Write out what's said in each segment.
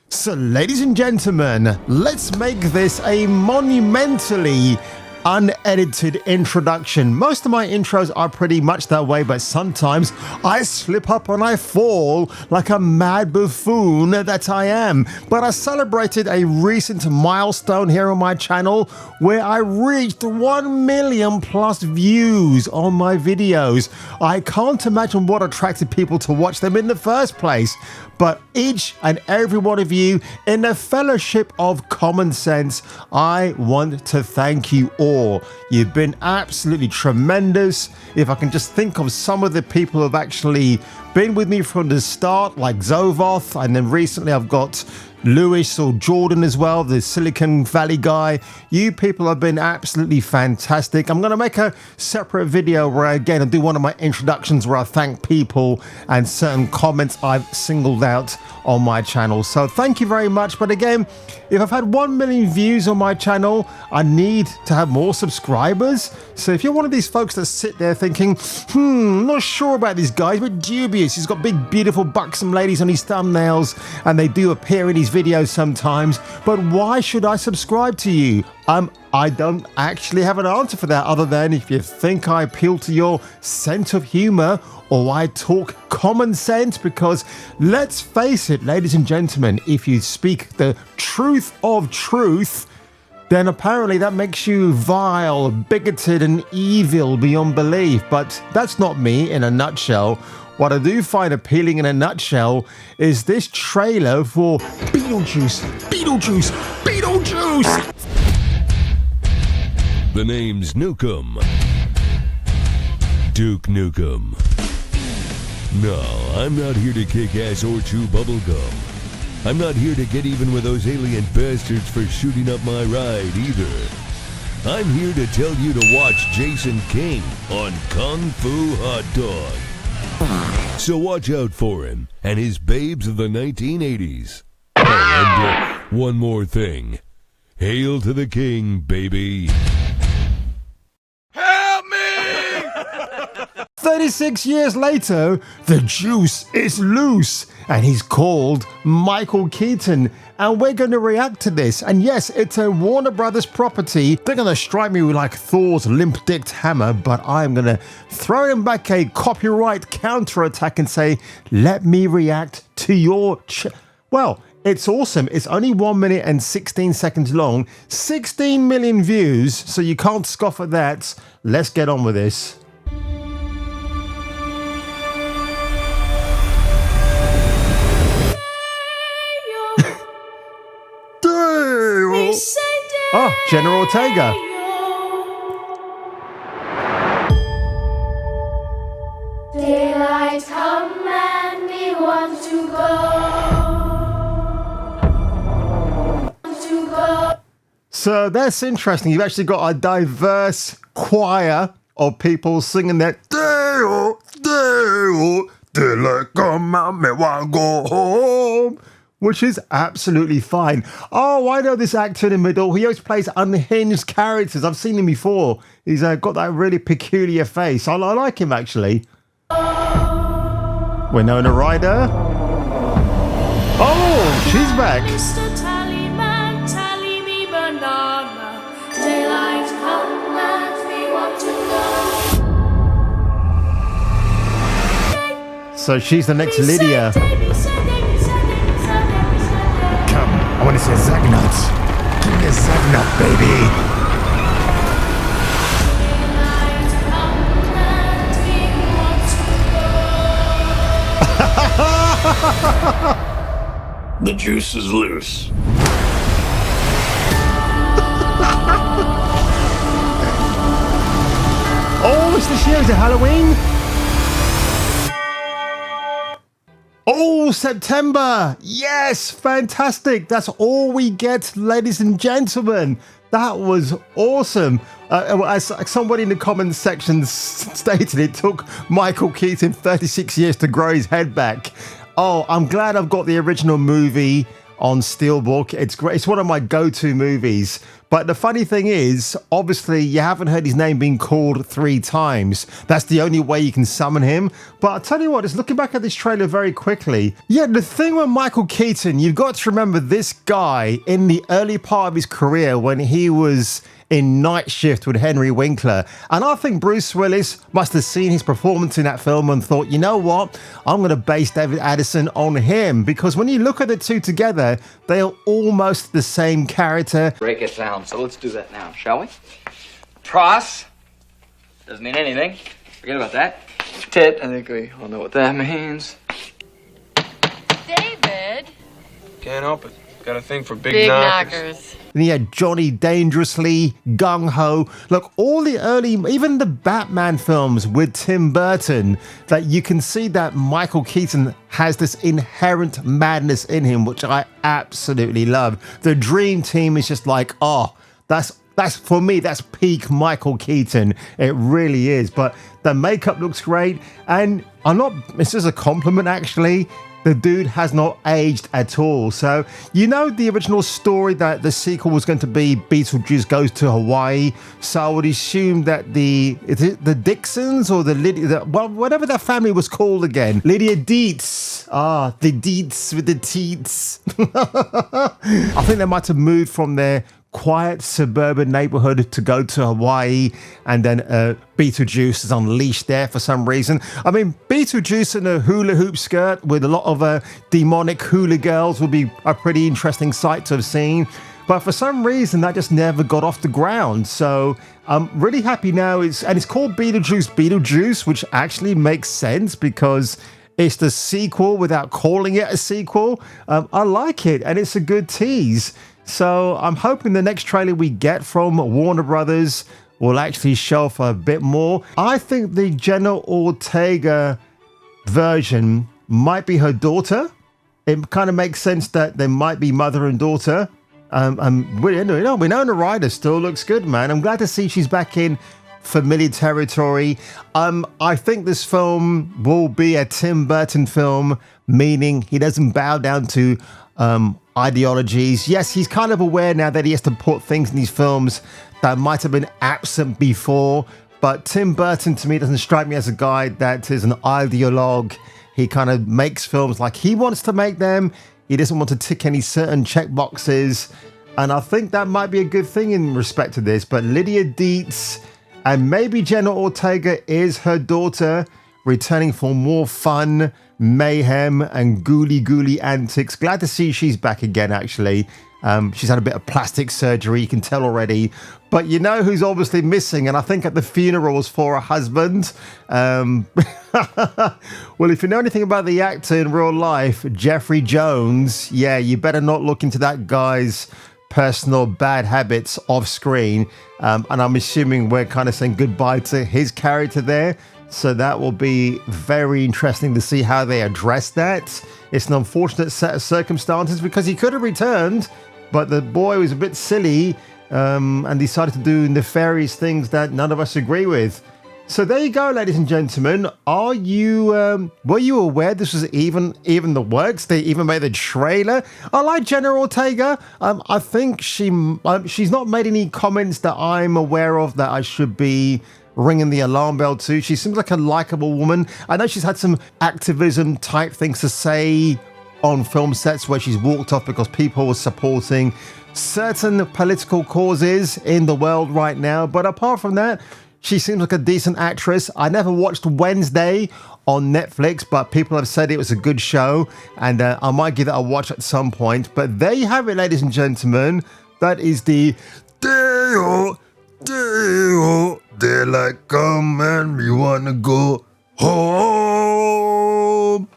So, ladies and gentlemen, let's make this a monumentally unedited introduction. Most of my intros are pretty much that way, but sometimes I slip up and I fall like a mad buffoon that I am. But I celebrated a recent milestone here on my channel where I reached 1 million plus views on my videos. I can't imagine what attracted people to watch them in the first place. But each and every one of you, in the fellowship of common sense, I want to thank you all. You've been absolutely tremendous. If I can just think of some of the people who have actually been with me from the start, like Zovoth, and then recently I've got Lewis or Jordan as well, the Silicon Valley guy. You people have been absolutely fantastic. I'm going to make a separate video where I do one of my introductions where I thank people and certain comments I've singled out on my channel. So thank you very much. But again, if I've had 1 million views on my channel, I need to have more subscribers. So if you're one of these folks that sit there thinking, not sure about these guys, but dubious. He's got big, beautiful, buxom ladies on his thumbnails, and they do appear in his videos sometimes, but why should I subscribe to you? I don't actually have an answer for that, other than if you think I appeal to your sense of humor or I talk common sense, because let's face it, ladies and gentlemen, if you speak the truth of truth, then apparently that makes you vile, bigoted, and evil beyond belief. But that's not me in a nutshell. What I do find appealing in a nutshell is this trailer for Beetlejuice, Beetlejuice, Beetlejuice! The name's Nukem. Duke Nukem. No, I'm not here to kick ass or chew bubblegum. I'm not here to get even with those alien bastards for shooting up my ride either. I'm here to tell you to watch Jason King on Kung Fu Hot Dog. So watch out for him and his babes of the 1980s. Oh, and one more thing. Hail to the king, baby. Help me! 36 years later, the juice is loose, and he's called Michael Keaton, and we're going to react to this. And yes, it's a Warner Brothers property. They're going to strike me with like Thor's limp-dicked hammer, but I'm going to throw him back a copyright counterattack and say, let me react to your well, it's awesome. It's only 1 minute and 16 seconds long, 16 million views, so you can't scoff at that. Let's get on with this. Oh, Jenna Ortega. Daylight come and we want to go. So that's interesting. You've actually got a diverse choir of people singing that daylight come and we want to go home, which is absolutely fine. Oh, I know this actor in the middle. He always plays unhinged characters. I've seen him before. He's got that really peculiar face. I like him, actually. Winona Ryder. Oh, she's back. Mr. Tallyman, tally me banana. Daylight come and we want to go. So she's the next Lydia. I want to see a Zagnut. Give me a Zagnut, baby. The juice is loose. Oh, it's this year. Is it Halloween? Oh, September. Yes, fantastic. That's all we get, ladies and gentlemen. That was awesome. As somebody in the comments section stated, it took Michael Keaton 36 years to grow his head back. Oh, I'm glad I've got the original movie. on Steelbook. It's great. It's one of my go-to movies. But the funny thing is, obviously, you haven't heard his name being called 3 times. That's the only way you can summon him. But I'll tell you what, just looking back at this trailer very quickly, yeah, the thing with Michael Keaton, you've got to remember this guy in the early part of his career when he was in Night Shift with Henry Winkler. And I think Bruce Willis must have seen his performance in that film and thought, you know what, I'm going to base David Addison on him. Because when you look at the two together, they are almost the same character. Break it down, so let's do that now, shall we? Pros doesn't mean anything. Forget about that. Tit, I think we all know what that means. David. Can't help it. Got a thing for Big knockers. And he had Johnny Dangerously, Gung Ho. Look, all the early, even the Batman films with Tim Burton, that you can see that Michael Keaton has this inherent madness in him, which I absolutely love. The Dream Team is just like, oh, that's for me, that's peak Michael Keaton. It really is. But the makeup looks great. And it's just a compliment actually. The dude has not aged at all. So, you know, the original story that the sequel was going to be Beetlejuice Goes to Hawaii. So I would assume that the Dixons or whatever that family was called again. Lydia Dietz. Ah, the Dietz with the teats. I think they might have moved from their quiet suburban neighborhood to go to Hawaii, and then Beetlejuice is unleashed there for some reason. I mean, Beetlejuice in a hula hoop skirt with a lot of demonic hula girls would be a pretty interesting sight to have seen. But for some reason, that just never got off the ground. So I'm really happy now. It's called Beetlejuice, which actually makes sense because it's the sequel without calling it a sequel. I like it, and it's a good tease. So I'm hoping the next trailer we get from Warner Brothers will actually show off a bit more. I think the Jenna Ortega version might be her daughter. It kind of makes sense that they might be mother and daughter. We know the rider still looks good, man. I'm glad to see she's back in familiar territory. I think this film will be a Tim Burton film, meaning he doesn't bow down to ideologies. Yes, he's kind of aware now that he has to put things in these films that might have been absent before, but Tim Burton to me doesn't strike me as a guy that is an ideologue. He kind of makes films like he wants to make them. He doesn't want to tick any certain check boxes, and I think that might be a good thing in respect to this. But Lydia Dietz and maybe Jenna Ortega is her daughter, returning for more fun, mayhem, and ghouly antics. Glad to see she's back again, actually. She's had a bit of plastic surgery, you can tell already. But you know who's obviously missing, and I think at the funeral was for her husband. Well, if you know anything about the actor in real life, Jeffrey Jones, yeah, you better not look into that guy's personal bad habits off screen. And I'm assuming we're kind of saying goodbye to his character there. So that will be very interesting to see how they address that. It's an unfortunate set of circumstances because he could have returned, but the boy was a bit silly and decided to do nefarious things that none of us agree with. So there you go, ladies and gentlemen. Were you aware this was even the works? They even made the trailer. I like Jenna Ortega. I think she's not made any comments that I'm aware of that I should be ringing the alarm bell to. She seems like a likable woman. I know she's had some activism type things to say on film sets where she's walked off because people were supporting certain political causes in the world right now. But apart from that, she seems like a decent actress. I never watched Wednesday on Netflix, but people have said it was a good show, and I might give that a watch at some point. But there you have it, ladies and gentlemen. That is the daylight come and we wanna go home.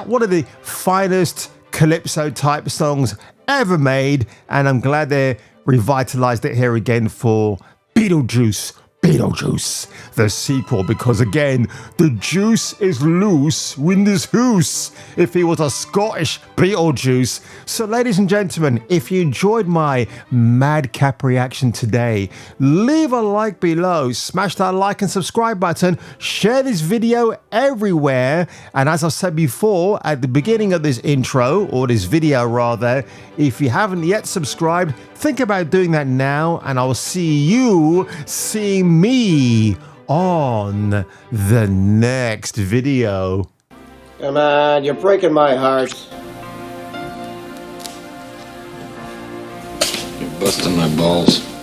One of the finest calypso type songs ever made, and I'm glad they revitalized it here again for Beetlejuice Beetlejuice, the sequel, because again, the juice is loose when there's hoose, if he was a Scottish Beetlejuice. So ladies and gentlemen, if you enjoyed my madcap reaction today, leave a like below, smash that like and subscribe button, share this video everywhere, and as I said before at the beginning of this intro, or this video rather, if you haven't yet subscribed, think about doing that now, and I'll see you seeing me on the next video. Come on, you're breaking my heart. You're busting my balls.